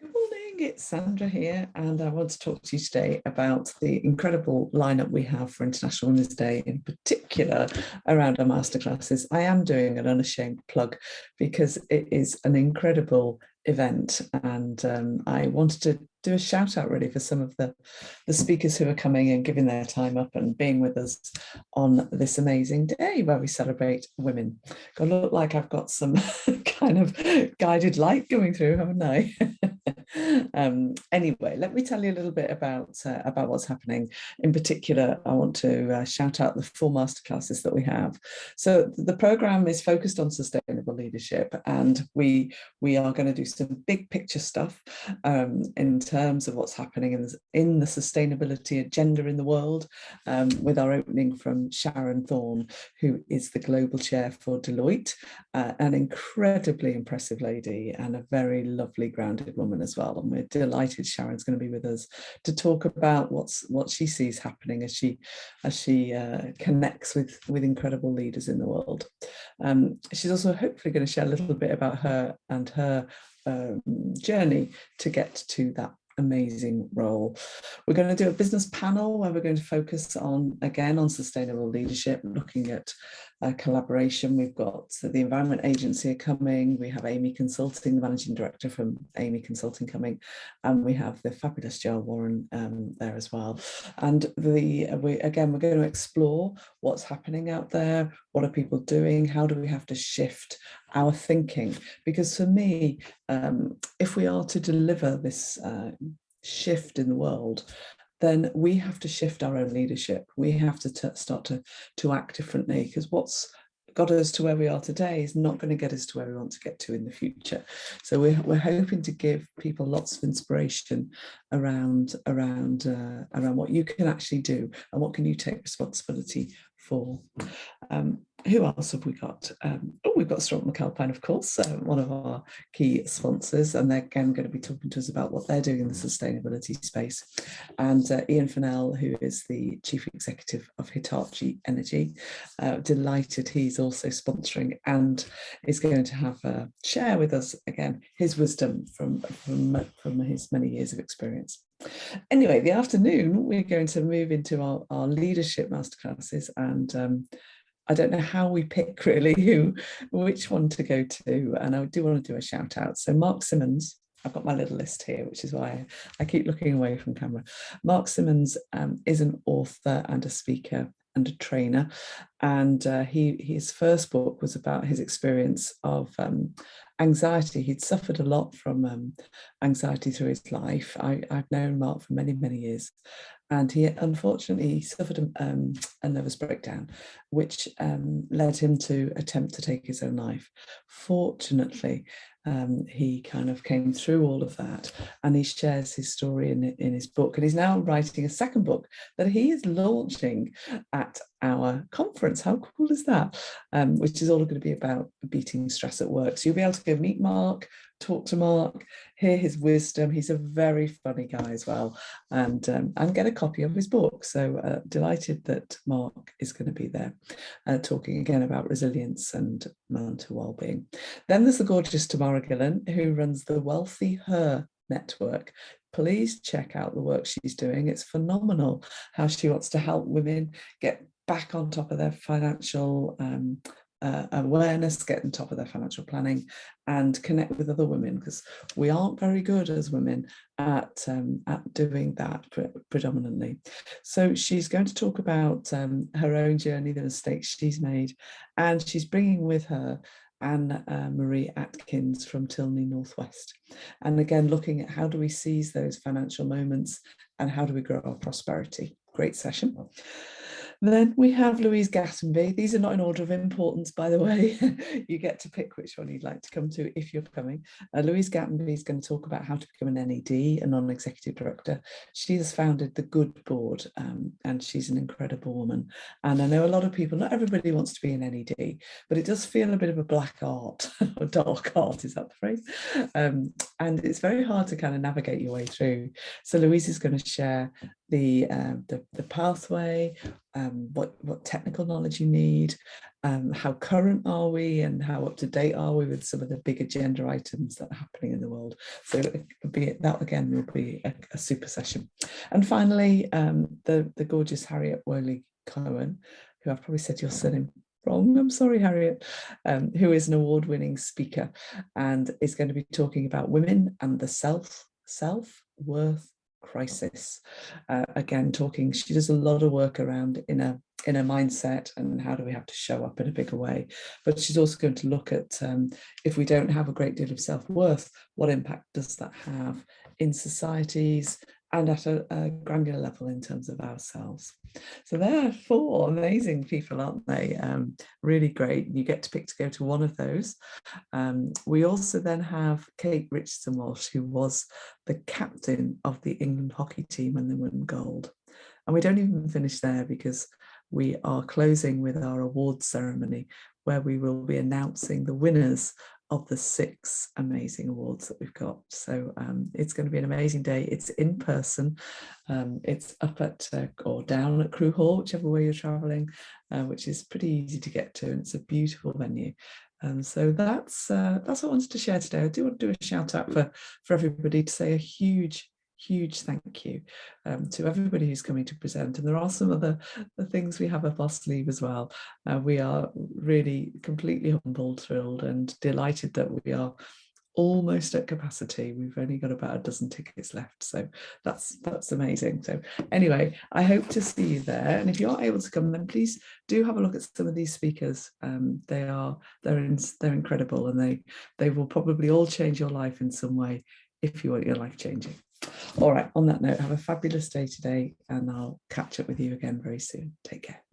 Good morning, it's Sandra here, and I want to talk to you today about the incredible lineup we have for International Women's Day, in particular around our masterclasses. I am doing an unashamed plug because it is an incredible event, and I wanted to do a shout out really for some of the speakers who are coming and giving their time up and being with us on this amazing day where we celebrate women. I look like I've got some kind of guided light going through, haven't I? Anyway, let me tell you a little bit about what's happening. In particular, I want to shout out the 4 masterclasses that we have. So the program is focused on sustainable leadership, and we are going to do some big picture stuff in terms of what's happening in the sustainability agenda in the world, with our opening from Sharon Thorne, who is the global chair for Deloitte, an incredibly impressive lady and a very lovely, grounded woman as well. And we're delighted Sharon's going to be with us to talk about what she sees happening as she connects with incredible leaders in the world. She's also hopefully going to share a little bit about her and her journey to get to that amazing role. We're going to do a business panel where we're going to focus on sustainable leadership, looking at collaboration. We've got the Environment Agency coming. We have Amy Consulting, the managing director from Amy Consulting coming, and we have the fabulous Joel Warren there as well. And we're going to explore what's happening out there. What are people doing? How do we have to shift our thinking? Because for me, if we are to deliver this shift in the world, then we have to shift our own leadership. We have to start to act differently, because what's got us to where we are today is not going to get us to where we want to get to in the future. So we're hoping to give people lots of inspiration around what you can actually do and what can you take responsibility for. Who else have we got? We've got Strong McAlpine, of course, one of our key sponsors, and they're again going to be talking to us about what they're doing in the sustainability space. And Ian Fennell, who is the Chief Executive of Hitachi Energy, delighted he's also sponsoring and is going to have share with us again his wisdom from his many years of experience. Anyway, the afternoon we're going to move into our leadership masterclasses, and I don't know how we pick really which one to go to, and I do want to do a shout out. So Mark Simmons, I've got my little list here, which is why I keep looking away from camera. Mark Simmons is an author and a speaker and a trainer, and his first book was about his experience of anxiety. He'd suffered a lot from anxiety through his life. I've known Mark for many, many years, and he unfortunately suffered a nervous breakdown, which led him to attempt to take his own life. Fortunately, he kind of came through all of that, and he shares his story in his book, and he's now writing a second book that he is launching at our conference. How cool is that? Which is all going to be about beating stress at work. So you'll be able to go meet Mark, talk to Mark, hear his wisdom. He's a very funny guy as well, and get a copy of his book. So delighted that Mark is going to be there talking again about resilience and mental well-being. Then there's the gorgeous Tamara Gillen, who runs the Wealthy Her network. Please check out the work she's doing. It's phenomenal how she wants to help women get back on top of their financial awareness, get on top of their financial planning, and connect with other women, because we aren't very good as women at doing that predominantly. So she's going to talk about her own journey, the mistakes she's made, and she's bringing with her Anne Marie Atkins from Tilney Northwest. And again, looking at how do we seize those financial moments and how do we grow our prosperity. Great session. Then we have Louise Gantt. These are not in order of importance, by the way. You get to pick which one you'd like to come to if you're coming. Louise Gantt is going to talk about how to become an NED, a non-executive director. She has founded the Good Board, and she's an incredible woman. And I know a lot of people, not everybody wants to be an NED, but it does feel a bit of a black art, or dark art, is that the phrase? And it's very hard to kind of navigate your way through. So Louise is going to share the pathway, what technical knowledge you need, how current are we and how up to date are we with some of the big agenda items that are happening in the world. So that again will be a super session. And finally, the gorgeous Harriet Whittaker, who I've probably said your surname wrong, I'm sorry, Harriet, who is an award-winning speaker and is going to be talking about women and the self-worth crisis. Again, she does a lot of work around inner mindset and how do we have to show up in a bigger way. But she's also going to look at if we don't have a great deal of self-worth, what impact does that have in societies and at a granular level in terms of ourselves. So there are 4 amazing people, aren't they? Really great. You get to pick to go to one of those. We also then have Kate Richardson-Walsh, who was the captain of the England hockey team when they won gold. And we don't even finish there because we are closing with our awards ceremony where we will be announcing the winners of the 6 amazing awards that we've got. So it's going to be an amazing day. It's in person. It's up at or down at Crewe Hall, whichever way you're traveling, which is pretty easy to get to, and it's a beautiful venue. So that's what I wanted to share today. I do want to do a shout out for everybody to say a huge thank you to everybody who's coming to present. And there are some other things we have up our sleeve as well. We are really completely humbled, thrilled and delighted that we are almost at capacity. We've only got about a dozen tickets left, so that's amazing. So anyway, I hope to see you there, and if you aren't able to come, then please do have a look at some of these speakers. They're incredible, and they will probably all change your life in some way if you want your life changing. All right, on that note, have a fabulous day today, and I'll catch up with you again very soon. Take care.